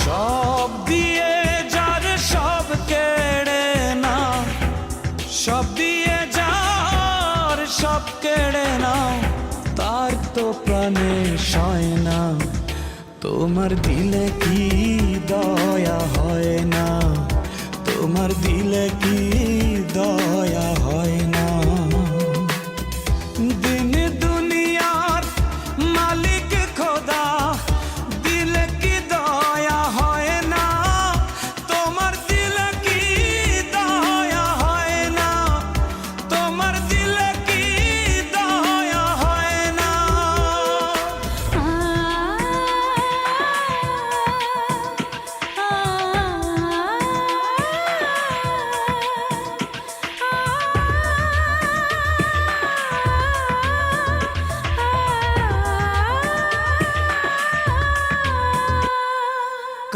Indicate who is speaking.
Speaker 1: সব দিয়ে যার সব কেড়ে নাও, সব দিয়ে যার সব কেড়ে নাও, তার তো প্রাণে সয় না। তোমার দিলে কি